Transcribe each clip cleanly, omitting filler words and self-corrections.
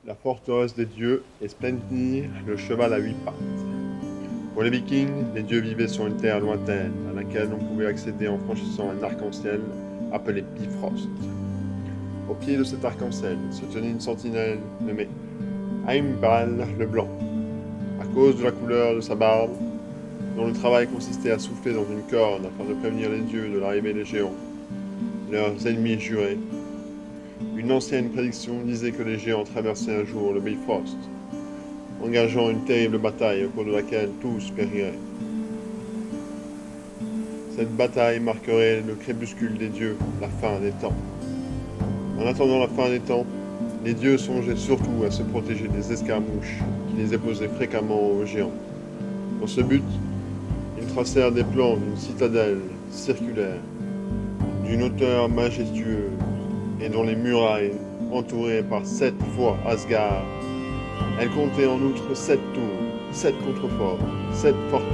La forteresse des dieux et Splendir, le cheval à 8 pattes. Pour les Vikings, les dieux vivaient sur une terre lointaine, à laquelle on pouvait accéder en franchissant un arc-en-ciel appelé Bifrost. Au pied de cet arc-en-ciel se tenait une sentinelle nommée Heimbal le Blanc, à cause de la couleur de sa barbe, dont le travail consistait à souffler dans une corde afin de prévenir les dieux de l'arrivée des géants, leurs ennemis jurés. Une ancienne prédiction disait que les géants traverseraient un jour le Bifrost, engageant une terrible bataille au cours de laquelle tous périraient. Cette bataille marquerait le crépuscule des dieux, la fin des temps. En attendant la fin des temps, les dieux songeaient surtout à se protéger des escarmouches qui les opposaient fréquemment aux géants. Dans ce but, ils tracèrent des plans d'une citadelle circulaire, d'une hauteur majestueuse, et dont les murailles, entourées par 7 fois Asgard, elles comptaient en outre 7 tours, 7 contreforts, 7 fortins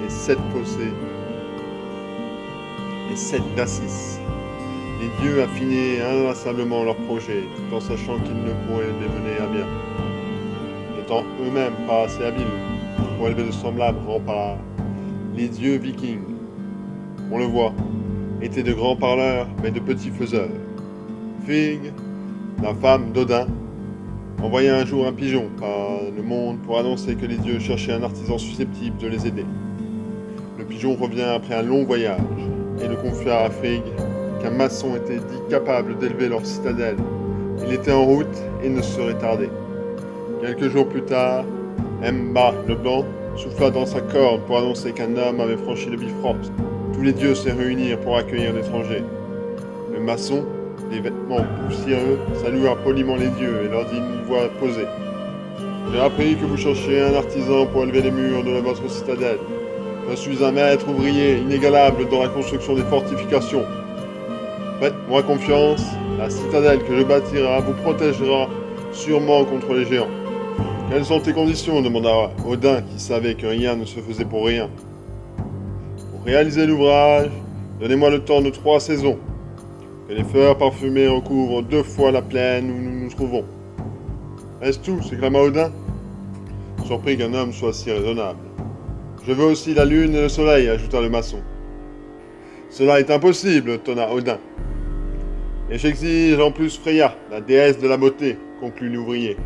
et 7 fossés et 7 dacis. Les dieux affinaient inlassablement leurs projets, tout en sachant qu'ils ne pourraient les mener à bien, n'étant eux-mêmes pas assez habiles pour élever de semblables remparts. Les dieux vikings, on le voit, étaient de grands parleurs, mais de petits faiseurs. Frigg, la femme d'Odin, envoya un jour un pigeon par le monde pour annoncer que les dieux cherchaient un artisan susceptible de les aider. Le pigeon revient après un long voyage et le confia à Frigg qu'un maçon était dit capable d'élever leur citadelle. Il était en route et ne saurait tarder. Quelques jours plus tard, Mbar le Blanc souffla dans sa corde pour annoncer qu'un homme avait franchi le Bifrost. Tous les dieux se réunirent pour accueillir l'étranger. Le maçon, les vêtements poussiéreux, salua poliment les dieux et leur dit d'une voix posée: J'ai appris que vous cherchiez un artisan pour élever les murs de votre citadelle. Je suis un maître ouvrier inégalable dans la construction des fortifications. Faites-moi confiance, la citadelle que je bâtirai vous protégera sûrement contre les géants. Quelles sont tes conditions demanda Odin, qui savait que rien ne se faisait pour rien. Pour réaliser l'ouvrage, donnez-moi le temps de 3 saisons. Que les fleurs parfumées recouvrent 2 fois la plaine où nous nous trouvons. Est-ce tout s'exclama Odin, surpris qu'un homme soit si raisonnable. Je veux aussi la lune et le soleil, ajouta le maçon. Cela est impossible, tonna Odin. Et j'exige en plus Freya, la déesse de la beauté, conclut l'ouvrier.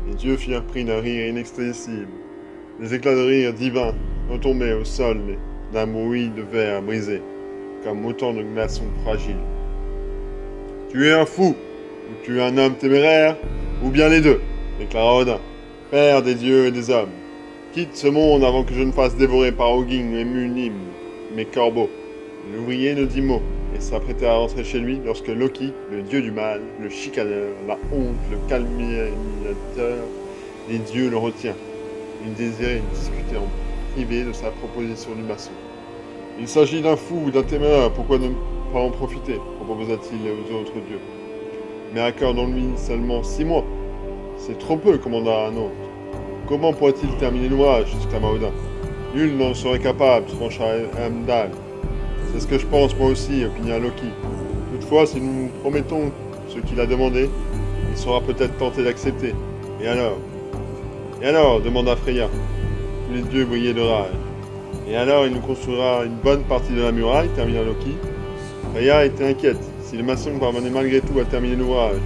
Les dieux firent pris d'un rire inexpressible. Des éclats de rire divins retombaient au sol d'un bruit de verre brisé, comme autant de glaçons fragiles. Tu es un fou, ou tu es un homme téméraire, ou bien les deux, déclara Odin, père des dieux et des hommes. Quitte ce monde avant que je ne fasse dévorer par Hugin et Munim, mes corbeaux. L'ouvrier ne dit mot, et s'apprêtait à rentrer chez lui lorsque Loki, le dieu du mal, le chicaneur, la honte, le calminateur des dieux le retient. Il désirait discuter en privé de sa proposition du maçon. Il s'agit d'un fou ou d'un téméraire, pourquoi ne pas en profiter, proposa-t-il aux autres dieux. Mais accordons-lui seulement 6 mois. C'est trop peu, commanda un autre. Comment pourrait-il terminer l'ouvrage exclama Odin. Nul n'en serait capable, trancha Heimdall. C'est ce que je pense moi aussi, opina Loki. Toutefois, si nous promettons ce qu'il a demandé, il sera peut-être tenté d'accepter. Et alors Et alors demanda Freya. Tous les dieux brillaient de rage. Et alors il nous construira une bonne partie de la muraille, termina Loki. Freya était inquiète. Si le maçon parvenait malgré tout à terminer l'ouvrage,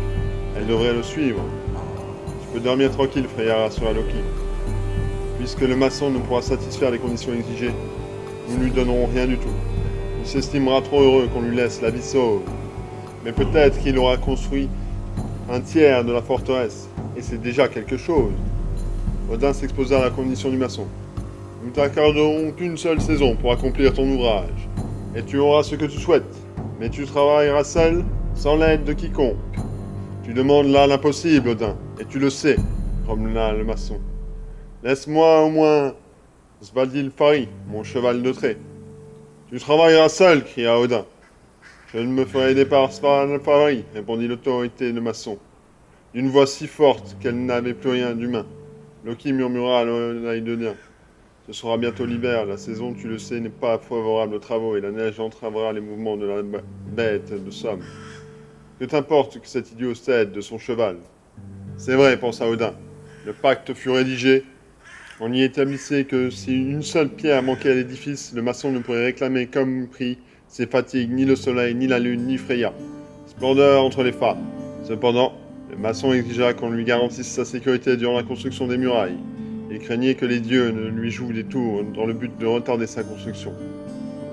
elle devrait le suivre. Tu peux dormir tranquille, Freya, rassura Loki. Puisque le maçon ne pourra satisfaire les conditions exigées, nous ne lui donnerons rien du tout. Il s'estimera trop heureux qu'on lui laisse la vie sauve. Mais peut-être qu'il aura construit un tiers de la forteresse, et c'est déjà quelque chose. Odin s'exposa à la condition du maçon. Nous t'accorderons qu'une seule saison pour accomplir ton ouvrage, et tu auras ce que tu souhaites, mais tu travailleras seul, sans l'aide de quiconque. Tu demandes là l'impossible, Odin, et tu le sais, grommela le maçon. Laisse-moi au moins Svadilfari, mon cheval de trait. Tu travailleras seul, cria Odin. Je ne me ferai aider par Svadilfari, répondit l'autorité de maçon, d'une voix si forte qu'elle n'avait plus rien d'humain. Loki murmura à l'oreille d'Odin. Ce sera bientôt l'hiver, la saison, tu le sais, n'est pas favorable aux travaux et la neige entravera les mouvements de la bête de somme. Que t'importe que cet idiot cède de son cheval? C'est vrai, pensa Odin. Le pacte fut rédigé. On y établissait que si une seule pierre manquait à l'édifice, le maçon ne pourrait réclamer comme prix ses fatigues ni le soleil, ni la lune, ni Freya. Splendeur entre les femmes. Cependant, le maçon exigea qu'on lui garantisse sa sécurité durant la construction des murailles. Il craignait que les dieux ne lui jouent des tours dans le but de retarder sa construction.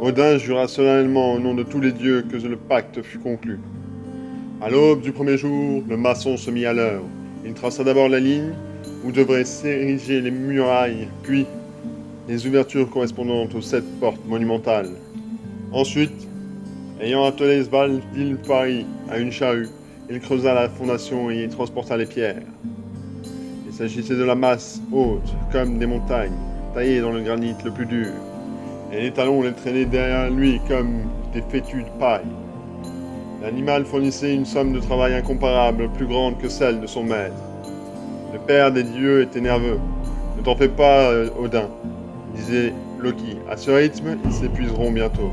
Odin jura solennellement au nom de tous les dieux que le pacte fut conclu. À l'aube du premier jour, le maçon se mit à l'œuvre. Il traça d'abord la ligne où devraient s'ériger les murailles, puis les ouvertures correspondantes aux 7 portes monumentales. Ensuite, ayant attelé Svaldilfari à une charrue, il creusa la fondation et y transporta les pierres. Il s'agissait de la masse haute, comme des montagnes, taillées dans le granit le plus dur, et les talons les traînaient derrière lui comme des fétus de paille. L'animal fournissait une somme de travail incomparable, plus grande que celle de son maître. Le père des dieux était nerveux. « Ne t'en fais pas, Odin, » disait Loki. « À ce rythme, ils s'épuiseront bientôt. »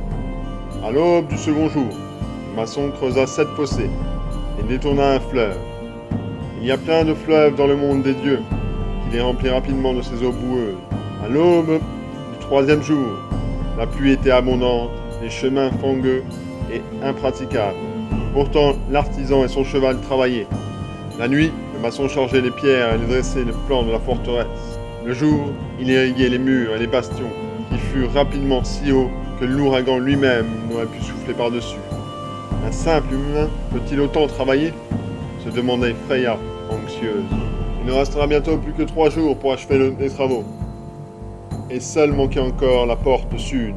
À l'aube du second jour, le maçon creusa 7 fossés et détourna un fleuve. Il y a plein de fleuves dans le monde des dieux, qui les remplit rapidement de ses eaux boueuses. À l'aube du 3e jour, la pluie était abondante, les chemins fangueux et impraticables. Pourtant, l'artisan et son cheval travaillaient. La nuit, le maçon chargeait les pierres et les dressait le plan de la forteresse. Le jour, il irriguait les murs et les bastions, qui furent rapidement si hauts que l'ouragan lui-même n'aurait pu souffler par-dessus. Un simple humain peut-il autant travailler ? Se demandait Freya, anxieuse. Il ne restera bientôt plus que 3 jours pour achever les travaux. Et seule manquait encore la porte sud.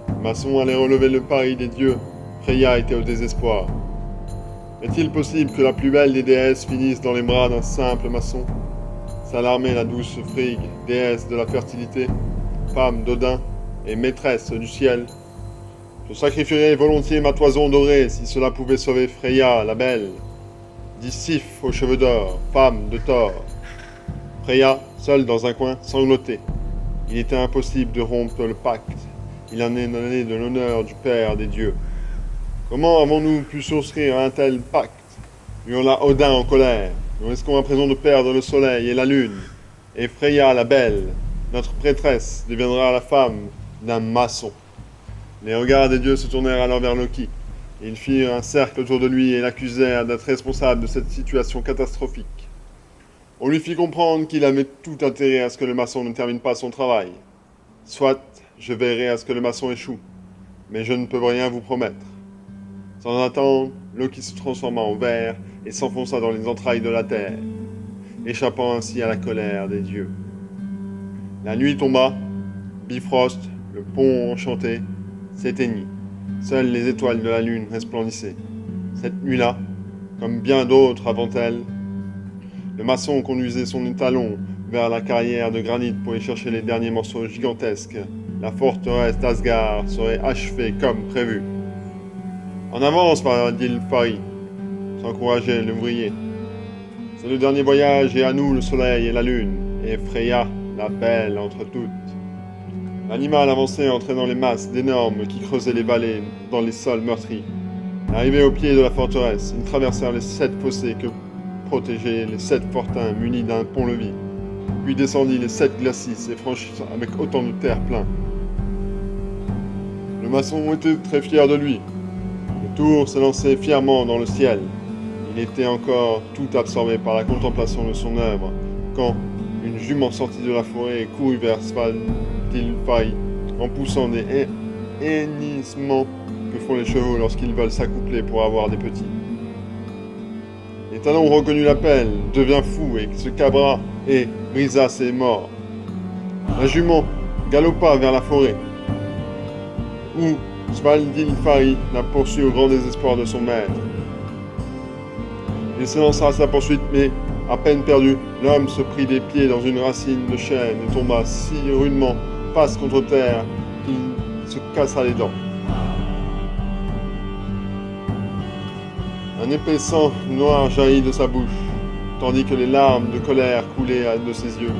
Le maçon allait relever le pari des dieux. Freya était au désespoir. Est-il possible que la plus belle des déesses finisse dans les bras d'un simple maçon ? S'alarmait la douce Frigg, déesse de la fertilité, femme d'Odin et maîtresse du ciel. Je sacrifierais volontiers ma toison dorée si cela pouvait sauver Freya, la belle, dit Sif aux cheveux d'or, femme de Thor. Freya, seule dans un coin, sanglotait. Il était impossible de rompre le pacte. Il en est donné de l'honneur du Père des dieux. Comment avons-nous pu souscrire à un tel pacte ? Hurla Odin en colère. Nous risquons à présent de perdre le soleil et la lune. Et Freya, la belle, notre prêtresse, deviendra la femme d'un maçon. Les regards des dieux se tournèrent alors vers Loki. Ils firent un cercle autour de lui et l'accusèrent d'être responsable de cette situation catastrophique. On lui fit comprendre qu'il avait tout intérêt à ce que le maçon ne termine pas son travail. Soit, je veillerai à ce que le maçon échoue, mais je ne peux rien vous promettre. Sans attendre, Loki se transforma en ver et s'enfonça dans les entrailles de la terre, échappant ainsi à la colère des dieux. La nuit tomba, Bifrost, le pont enchanté, s'éteignit. Seules les étoiles de la lune resplendissaient. Cette nuit-là, comme bien d'autres avant elle, le maçon conduisait son étalon vers la carrière de granit pour y chercher les derniers morceaux gigantesques. La forteresse d'Asgard serait achevée comme prévu. En avance, Svaldilfari, s'encourageait l'ouvrier. C'est le dernier voyage et à nous le soleil et la lune, et Freya, la belle entre toutes. L'animal avançait entraînant les masses d'énormes qui creusaient les vallées dans les sols meurtris. Arrivés au pied de la forteresse, ils traversèrent les 7 fossés que protégeaient les 7 fortins munis d'un pont-levis, puis descendit les 7 glacis et franchit avec autant de terre-plein. Le maçon était très fier de lui. Le tour s'élançait fièrement dans le ciel. Il était encore tout absorbé par la contemplation de son œuvre, quand une jument sortit de la forêt et courut vers Svaldilfari, en poussant des hennissements que font les chevaux lorsqu'ils veulent s'accoupler pour avoir des petits. L'étalon reconnut l'appel, devint fou et se cabra et brisa ses morts. La jument galopa vers la forêt, où Svaldilfari la poursuit au grand désespoir de son maître. Il s'élança à sa poursuite, mais, à peine perdu, l'homme se prit des pieds dans une racine de chêne et tomba si rudement face contre terre qu'il se cassa les dents. Un épais sang noir jaillit de sa bouche, tandis que les larmes de colère coulaient de ses yeux.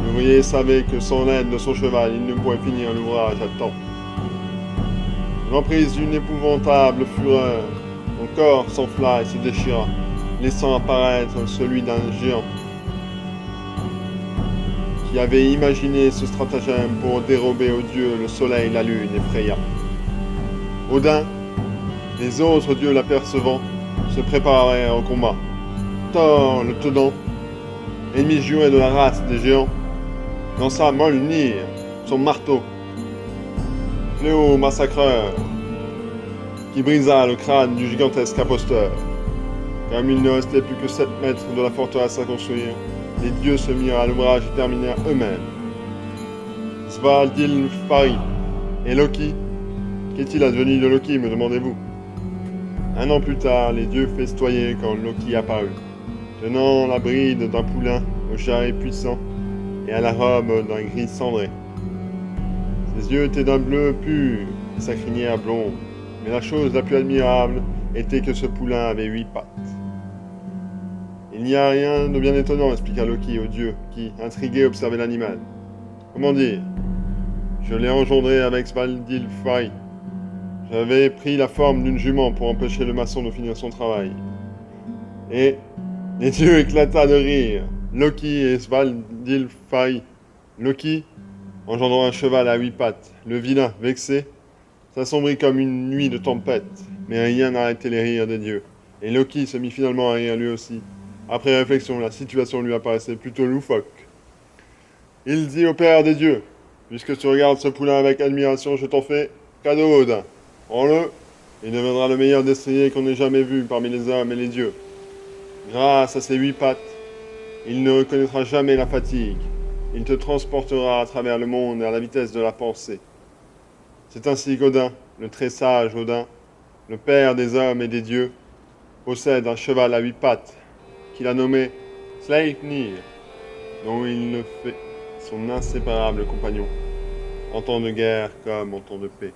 L'ouvrier savait que sans l'aide de son cheval, il ne pourrait finir l'ouvrage à temps. L'emprise d'une épouvantable fureur, son corps s'enfla et se déchira. laissant apparaître celui d'un géant qui avait imaginé ce stratagème pour dérober aux dieux le soleil, la lune et Freya. Odin, les autres dieux l'apercevant, se préparaient au combat. Thor, le tenant, ennemi juré de la race des géants, lança Mjolnir, son marteau, fléau massacreur, qui brisa le crâne du gigantesque imposteur. Comme il ne restait plus que 7 mètres de la forteresse à construire, les dieux se mirent à l'ouvrage et terminèrent eux-mêmes. Svadilfari et Loki. Qu'est-il advenu de Loki, me demandez-vous? Un an plus tard, les dieux festoyaient quand Loki apparut, tenant la bride d'un poulain au jarret puissant et à la robe d'un gris cendré. Ses yeux étaient d'un bleu pur et sa crinière blonde, mais la chose la plus admirable était que ce poulain avait 8 pattes. Il n'y a rien de bien étonnant, expliqua Loki aux dieux, qui, intrigués, observaient l'animal. Comment dire? Je l'ai engendré avec Svadilfari. J'avais pris la forme d'une jument pour empêcher le maçon de finir son travail. Et les dieux éclata de rire. Loki et Svadilfari. Loki, engendrant un cheval à 8 pattes. Le vilain, vexé, s'assombrit comme une nuit de tempête. Mais rien n'arrêtait les rires des dieux. Et Loki se mit finalement à rire lui aussi. Après réflexion, la situation lui apparaissait plutôt loufoque. Il dit au Père des dieux, puisque tu regardes ce poulain avec admiration, je t'en fais cadeau, Odin. Prends-le, il deviendra le meilleur destrier qu'on ait jamais vu parmi les hommes et les dieux. Grâce à ses 8 pattes, il ne reconnaîtra jamais la fatigue. Il te transportera à travers le monde et à la vitesse de la pensée. C'est ainsi qu'Odin, le très sage Odin, le père des hommes et des dieux, possède un cheval à 8 pattes, qu'il a nommé Sleipnir, dont il le fait son inséparable compagnon, en temps de guerre comme en temps de paix.